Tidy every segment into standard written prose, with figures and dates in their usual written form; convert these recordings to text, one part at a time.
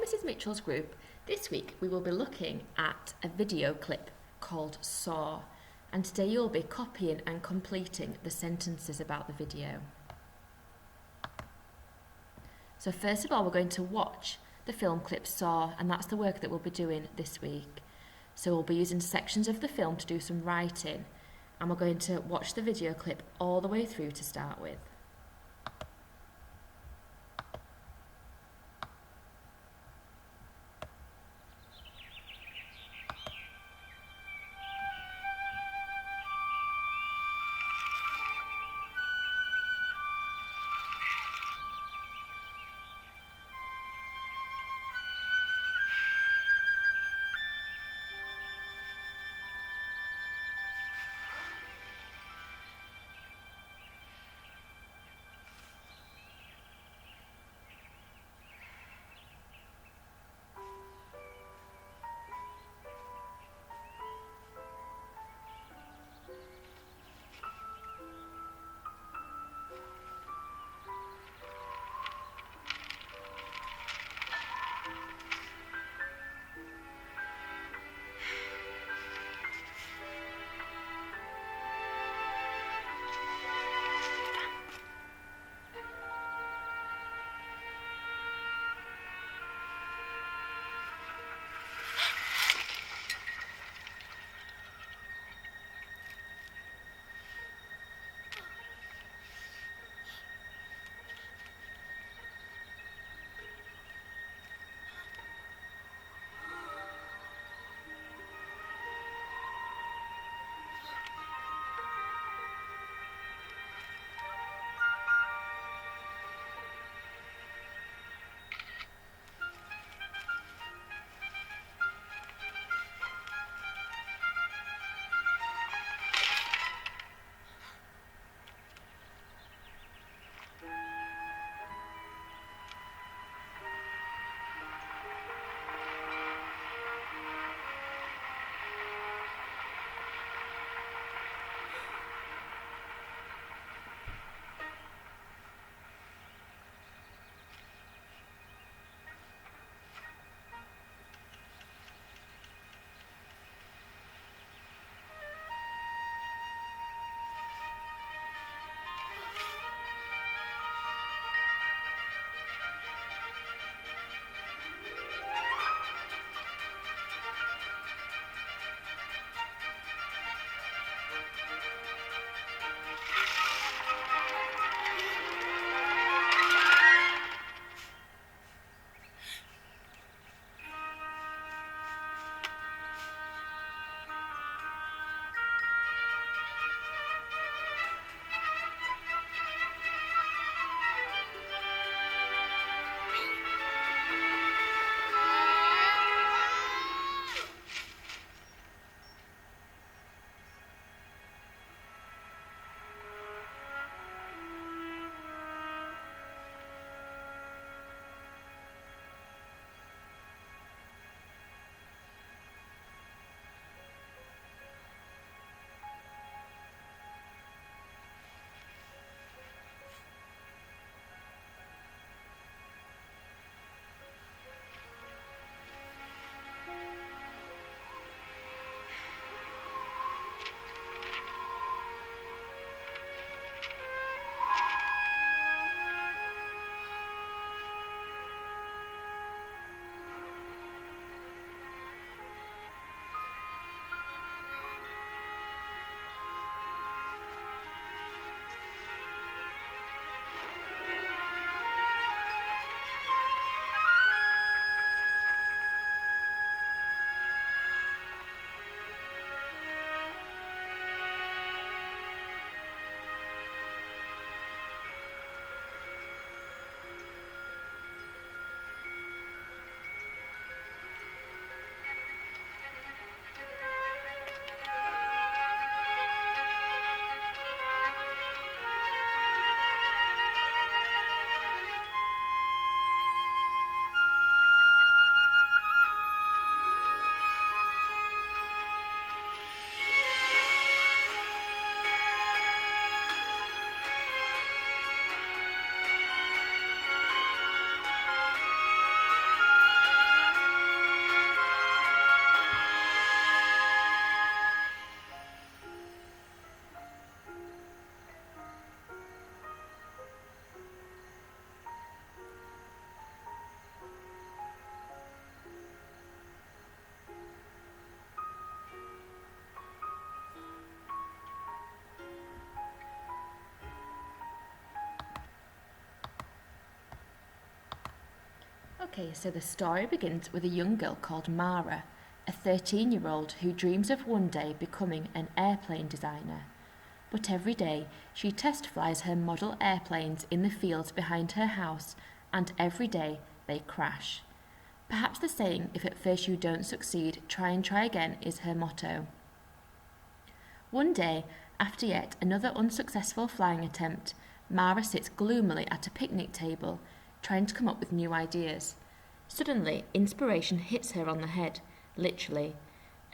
Mrs. Mitchell's group. This week we will be looking at a video clip called Saw, and today you'll be copying and completing the sentences about the video. So first of all, we're going to watch the film clip Saw, and that's the work that we'll be doing this week. So we'll be using sections of the film to do some writing, and we're going to watch the video clip all the way through to start with. Okay, so the story begins with a young girl called Mara, a 13-year-old who dreams of one day becoming an airplane designer. But every day she test flies her model airplanes in the fields behind her house, and every day they crash. Perhaps the saying, "if at first you don't succeed, try and try again," is her motto. One day, after yet another unsuccessful flying attempt, Mara sits gloomily at a picnic table, trying to come up with new ideas. Suddenly, inspiration hits her on the head, literally.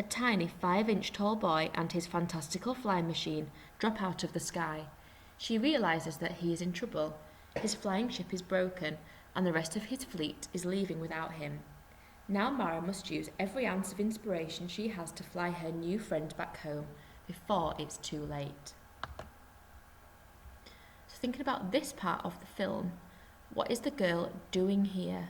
A tiny 5-inch tall boy and his fantastical flying machine drop out of the sky. She realises that he is in trouble. His flying ship is broken, and the rest of his fleet is leaving without him. Now Mara must use every ounce of inspiration she has to fly her new friend back home before it's too late. So thinking about this part of the film, what is the girl doing here,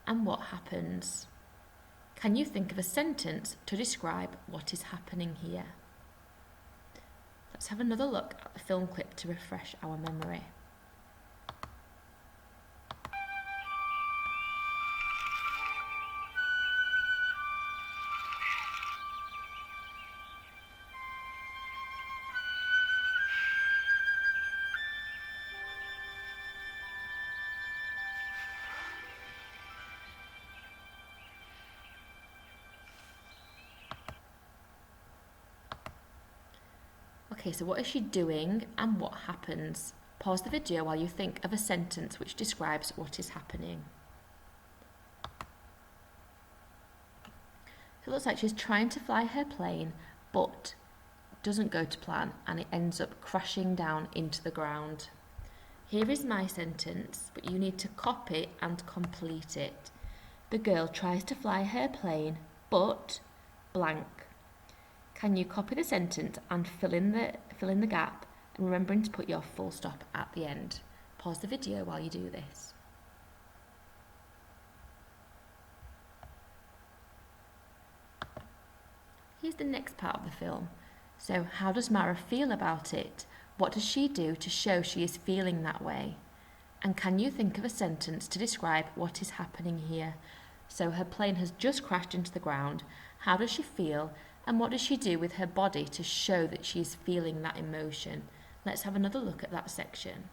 and what happens? Can you think of a sentence to describe what is happening here? Let's have another look at the film clip to refresh our memory. Okay, so what is she doing and what happens? Pause the video while you think of a sentence which describes what is happening. So it looks like she's trying to fly her plane, but doesn't go to plan, and it ends up crashing down into the ground. Here is my sentence, but you need to copy and complete it. The girl tries to fly her plane, but blank. Can you copy the sentence and fill in the gap, and remembering to put your full stop at the end? Pause the video while you do this. Here's the next part of the film. So how does Mara feel about it? What does she do to show she is feeling that way? And can you think of a sentence to describe what is happening here? So her plane has just crashed into the ground. How does she feel? And what does she do with her body to show that she is feeling that emotion? Let's have another look at that section.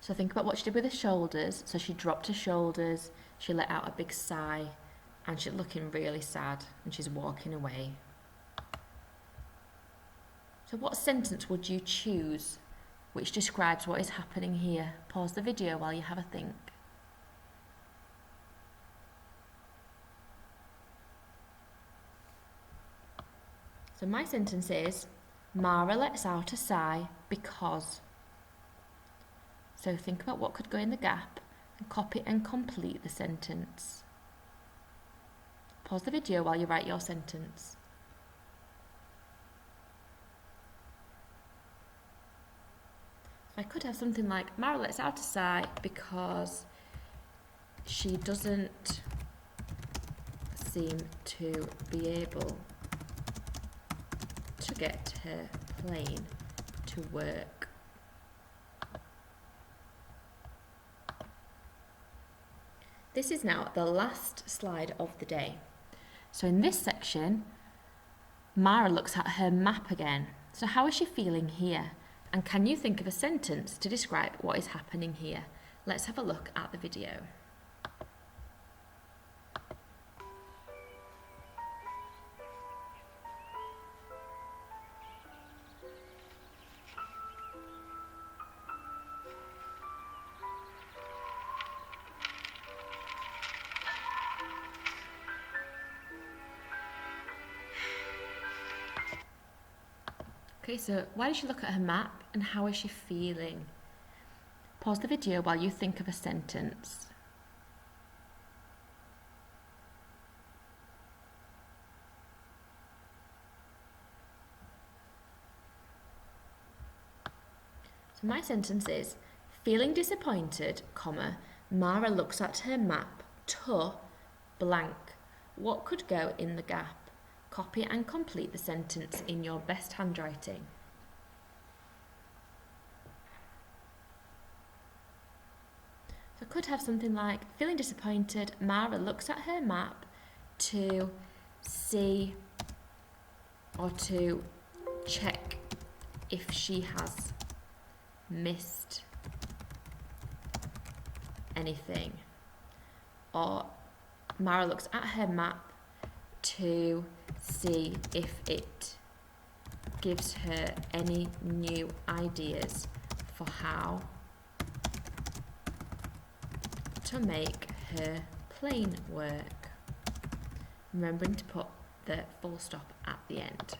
So think about what she did with her shoulders. So she dropped her shoulders, she let out a big sigh, and she's looking really sad, and she's walking away. So what sentence would you choose which describes what is happening here? Pause the video while you have a think. So my sentence is, Mara lets out a sigh because. So think about what could go in the gap and copy and complete the sentence. Pause the video while you write your sentence. So I could have something like, Mara lets out a sigh because she doesn't seem to be able to get her plane to work. This is now the last slide of the day. So in this section, Mara looks at her map again. So how is she feeling here? And can you think of a sentence to describe what is happening here? Let's have a look at the video. Okay, so why does she look at her map and how is she feeling? Pause the video while you think of a sentence. So my sentence is, feeling disappointed, comma, Mara looks at her map to blank. What could go in the gap? Copy and complete the sentence in your best handwriting. So I could have something like, feeling disappointed, Mara looks at her map to see or to check if she has missed anything. Or Mara looks at her map to see if it gives her any new ideas for how to make her plane work. Remembering to put the full stop at the end.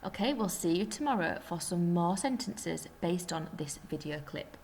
Okay, we'll see you tomorrow for some more sentences based on this video clip.